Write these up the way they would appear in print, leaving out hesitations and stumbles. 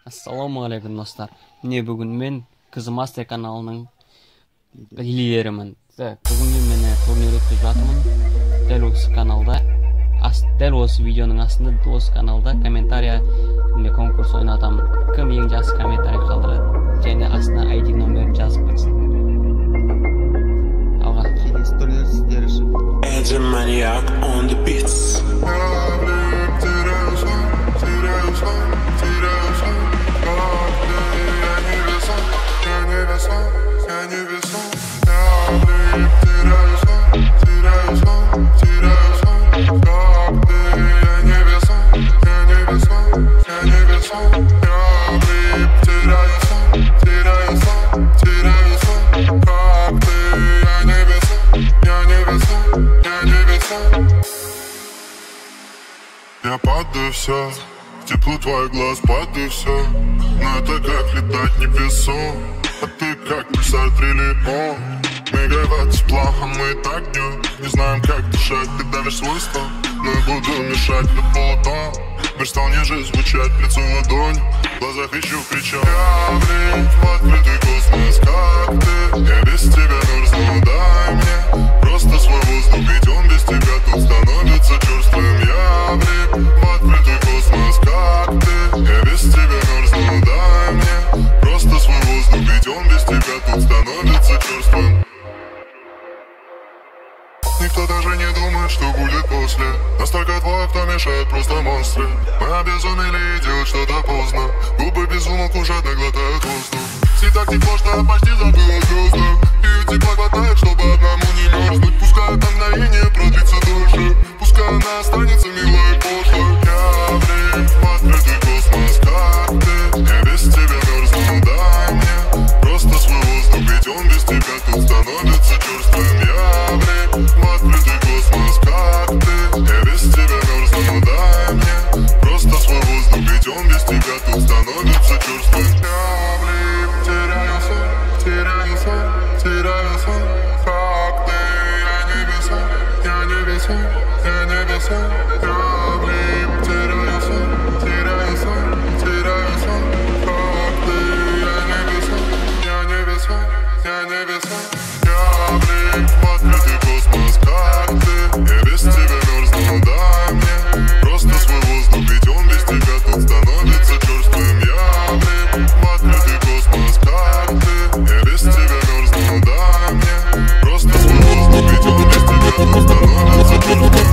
Ассалаумағалейкум достар. Міне бүгін мен Кызымастер каналының лидерімін. Бүгін мен турнир өткізіп жатырмын. Дәл осы каналда, дәл осы видеоның астында осы каналда комментария конкурс ойнатамын. Кім ең жақсы комментарий қалдырады және астына ID номерін жазып кетсін. Алға. Келесі турнир сіздер үшін. Edge Maniac on the beats. Я падаю все, в тепло твоих глаз падаю все. Но это как летать не весом, а ты как писать триллион. Мегаватт с плохо, мы и так днем. Не знаем как дышать, ты давишь свой стол. Но я буду мешать на полутон. Мир стал ниже звучать, лицо в ладонь. В глазах ищу кричал. Я влип в открытый космос, как ты. Я без тебя мерзну, дай мне просто свой воздух, ведь он без тебя тут становится черствым. Я влип в открытый космос, как ты. Я без тебя мерзну, дай мне просто свой воздух, ведь он без тебя тут становится черствым. Никто даже не думает, что будет после. Настолько двое, кто мешает, просто монстры. Мы обезумели и делать что-то поздно. Губы без умолку жадно глотают воздух. Все так тепло, что я почти забыл о звездах. И тепла хватает, чтобы одному не мерзнуть. Пускай это мгновение продлится дольше. Пускай она останется милой и пошлой. Я влип в открытый космос, как ты. Я без тебя мерзну, дай мне просто свой воздух, ведь он без тебя тут становится черствым. Я влип в открытый космос, как ты. Я без тебя мерзну, дай мне просто свой воздух, ведь он без тебя тут становится черствым. Я влип, теряю сон, как ты. Я небеса, я влип, теряю сон, как ты. Я небеса. Я влип в открытый космос, как ты. Я без тебя мерзну, дай мне просто свой воздух, ведь он без тебя тут становится черствым. Я влип в открытый космос, как ты. Я без тебя мерзну, дай мне просто свой воздух, ведь он без тебя тут становится черствым.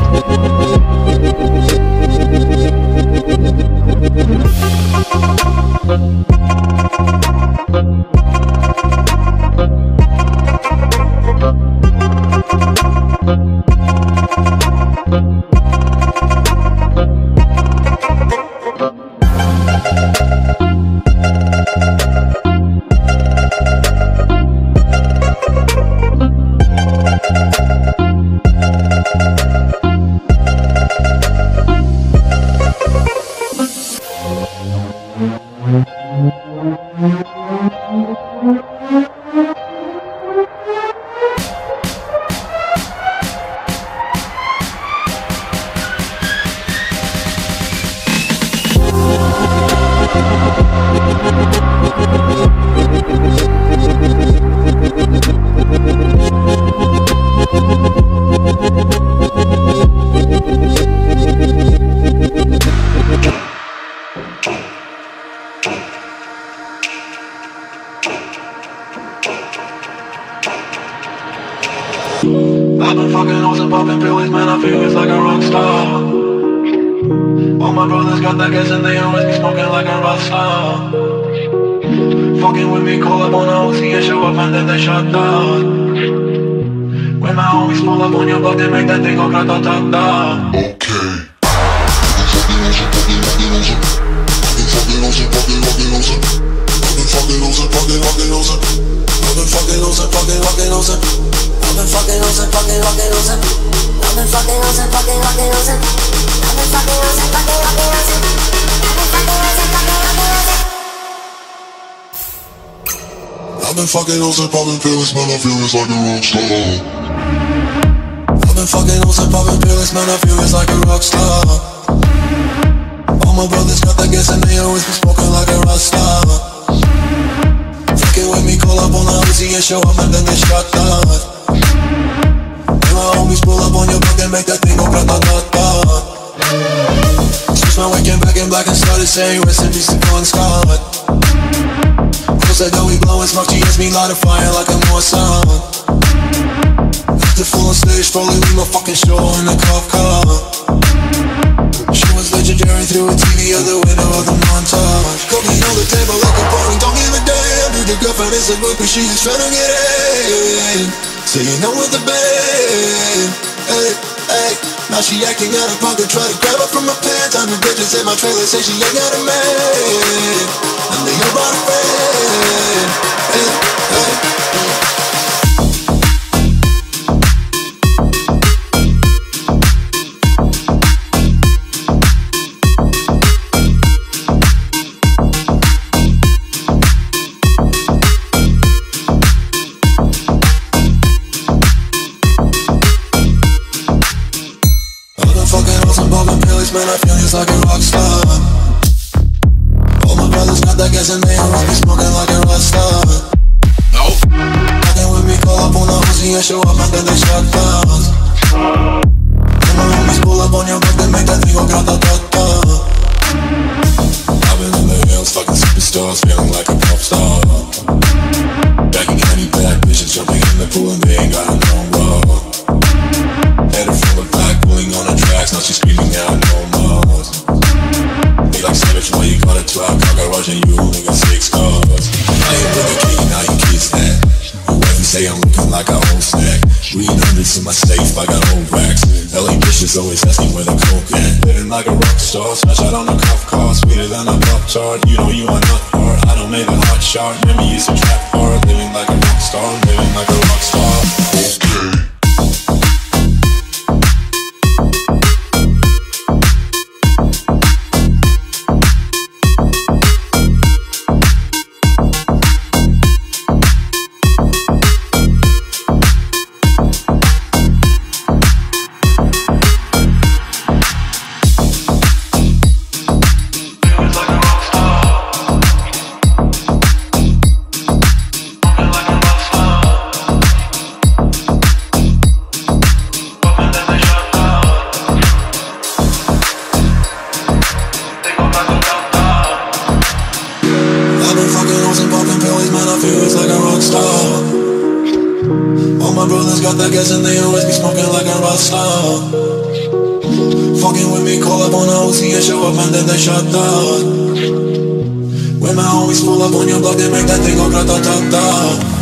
I've been fucking hoes and popping pills, man, I feel it's like a rock star. All my brothers got that gas and they always be smoking like a rock star. Fucking with me, call up on a OC and show up and then they shut down. When my homies pull up on your block, they make that thing go grata-ta-ta. Okay. I've been fucking hoes and popping pills, man, I feel it's like a rock star. I've been fucking hoes and popping pills, man, I feel it's like a rock star. All my brothers got that gas and they always be smoking like a rock show up and then they shut down. When my homies pull up on your block, they make that thing go grata-ta-ta. Switched my weekend back in black and started saying rest in peace to Bon Scott. People said that we blowin' smoke, she asked me light a fire like a Mossad. The full on stage, probably leave my fucking show in a cop car. She was legendary through a TV out the window of the montage. Cocaine on the table like a party, don't give a damn. Dude, the girlfriend is a groupie, she is tryna get in. So you know with the band, hey, hey. Now she acting out of pocket, try to grab her from my pants. I'm the bitches in my trailer, say she ain't got a man. And they all brought a friend, hey, hey. Man, I feel just like a rock star. All my brothers got that gas and they always be smoking like a rock star. Nope. Fucking with me, call up on the Uzi and show up and then they shut down. When my homies pull up on your block, they make that thing go grata-ta-ta. I've been in the hills, fucking superstars, feeling like a pop star. Back in candy back, bitches jumping in the pool and they ain't got no road. Headed full of black, pulling on the tracks, now she's screaming out no more. Be like savage, why you got a 12 car garage and you only got 6 cars. I ain't with a key, now you kiss that. My wife say I'm looking like a whole snack. Read hundreds in my safe, I got old racks. LA bitches always asking where the coke at. Living like a rock star, smash out on a cop car. Sweeter than a pop chart, you know you are not hard. I don't make a hot shot, never used to trap hard. Living like a rock star, living like a rock star. Okay. My brothers got that gas and they always be smoking like a rock star. Fucking with me, call up on the Uzi and show up and then they shut down. When my homies pull up on your block, they make that thing go grata-ta-ta.